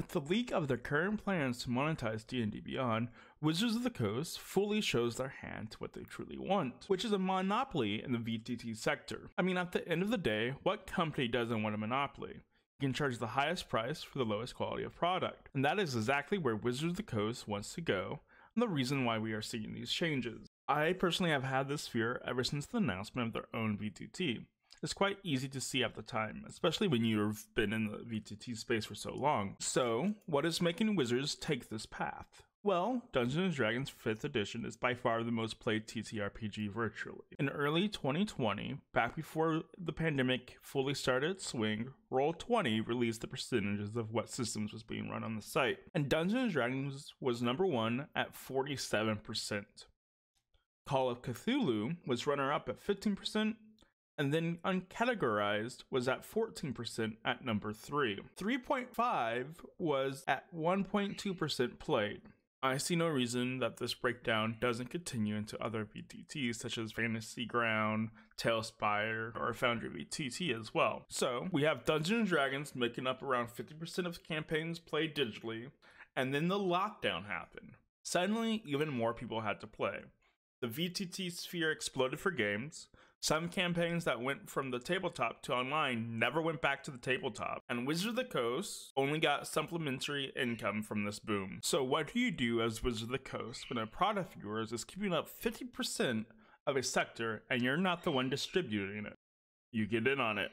With the leak of their current plans to monetize D&D Beyond, Wizards of the Coast fully shows their hand to what they truly want, which is a monopoly in the VTT sector. I mean, at the end of the day, what company doesn't want a monopoly? You can charge the highest price for the lowest quality of product, and that is exactly where Wizards of the Coast wants to go, and the reason why we are seeing these changes. I personally have had this fear ever since the announcement of their own VTT. It's quite easy to see at the time, especially when you've been in the VTT space for so long. So, what is making Wizards take this path? Well, Dungeons & Dragons 5th edition is by far the most played TTRPG virtually. In early 2020, back before the pandemic fully started its swing, Roll20 released the percentages of what systems was being run on the site, and Dungeons & Dragons was number 1 at 47%. Call of Cthulhu was runner-up at 15%, and then Uncategorized was at 14% at number 3. 3.5 was at 1.2% played. I see no reason that this breakdown doesn't continue into other VTTs such as Fantasy Ground, Tailspire, or Foundry VTT as well. So, we have Dungeons & Dragons making up around 50% of campaigns played digitally, and then the lockdown happened. Suddenly, even more people had to play. The VTT sphere exploded for games. Some campaigns that went from the tabletop to online never went back to the tabletop, and Wizards of the Coast only got supplementary income from this boom. So what do you do as Wizards of the Coast when a product of yours is keeping up 50% of a sector and you're not the one distributing it? You get in on it.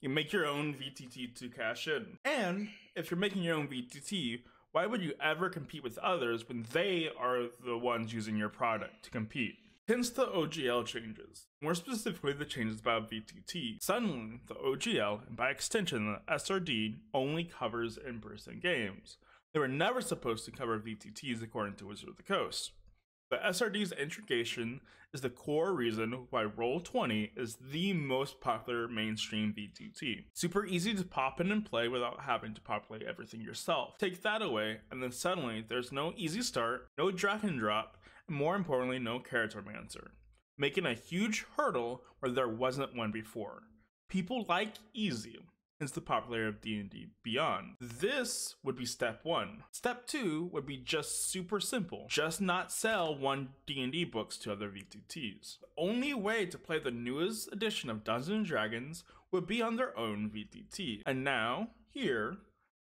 You make your own VTT to cash in. And if you're making your own VTT, why would you ever compete with others when they are the ones using your product to compete? Hence the OGL changes. More specifically, the changes about VTT. Suddenly, the OGL, and by extension the SRD, only covers in-person games. They were never supposed to cover VTTs according to Wizards of the Coast. The SRD's integration is the core reason why Roll20 is the most popular mainstream VTT. Super easy to pop in and play without having to populate everything yourself. Take that away, and then suddenly there's no easy start, no drag and drop, and more importantly, no Charactermancer, making a huge hurdle where there wasn't one before. People like easy, hence the popularity of D&D Beyond. This would be step 1. Step 2 would be just super simple. Just not sell one D&D books to other VTTs. The only way to play the newest edition of Dungeons & Dragons would be on their own VTT. And now, here,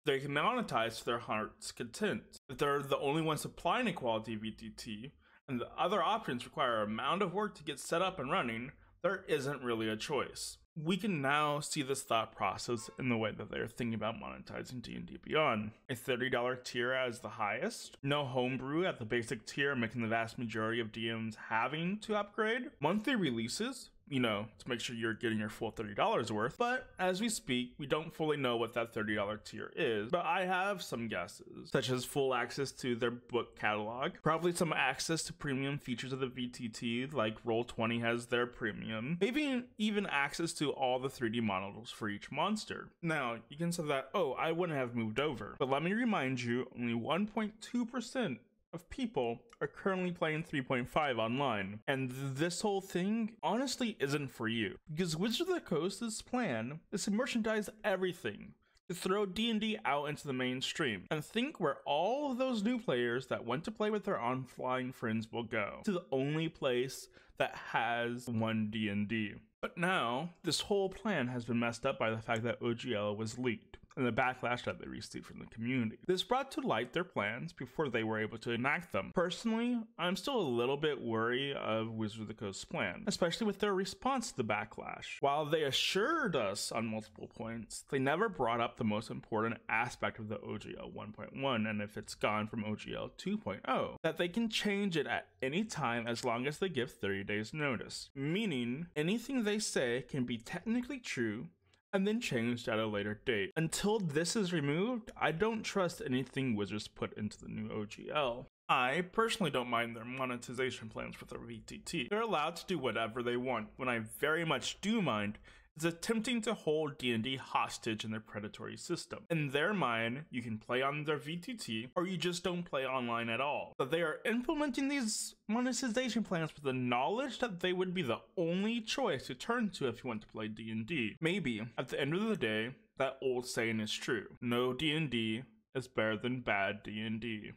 they can monetize to their heart's content. If they're the only ones supplying a quality VTT, and the other options require an amount of work to get set up and running, there isn't really a choice. We can now see this thought process in the way that they're thinking about monetizing D&D Beyond. A $30 tier as the highest, no homebrew at the basic tier, making the vast majority of DMs having to upgrade, monthly releases, to make sure you're getting your full $30 worth. But as we speak, we don't fully know what that $30 tier is, but I have some guesses, such as full access to their book catalog, probably some access to premium features of the VTT, like Roll20 has their premium, maybe even access to all the 3D models for each monster. Now, you can say that, oh, I wouldn't have moved over, but let me remind you, only 1.2% of people are currently playing 3.5 online, and this whole thing honestly isn't for you, because Wizards of the Coast's plan is to merchandise everything, to throw D&D out into the mainstream, and think where all of those new players that want to play with their offline friends will go, to the only place that has one D&D. But now, this whole plan has been messed up by the fact that OGL was leaked, and the backlash that they received from the community. This brought to light their plans before they were able to enact them. Personally, I'm still a little bit wary of Wizards of the Coast's plan, especially with their response to the backlash. While they assured us on multiple points, they never brought up the most important aspect of the OGL 1.1, and if it's gone from OGL 2.0, that they can change it at any time as long as they give 30 days notice. Meaning, anything they say can be technically true, and then changed at a later date. Until this is removed, I don't trust anything Wizards put into the new OGL. I personally don't mind their monetization plans for their VTT. They're allowed to do whatever they want. What I very much do mind is attempting to hold D&D hostage in their predatory system. In their mind, you can play on their VTT, or you just don't play online at all. But they are implementing these monetization plans with the knowledge that they would be the only choice to turn to if you want to play D&D. Maybe, at the end of the day, that old saying is true. No D&D is better than bad D&D.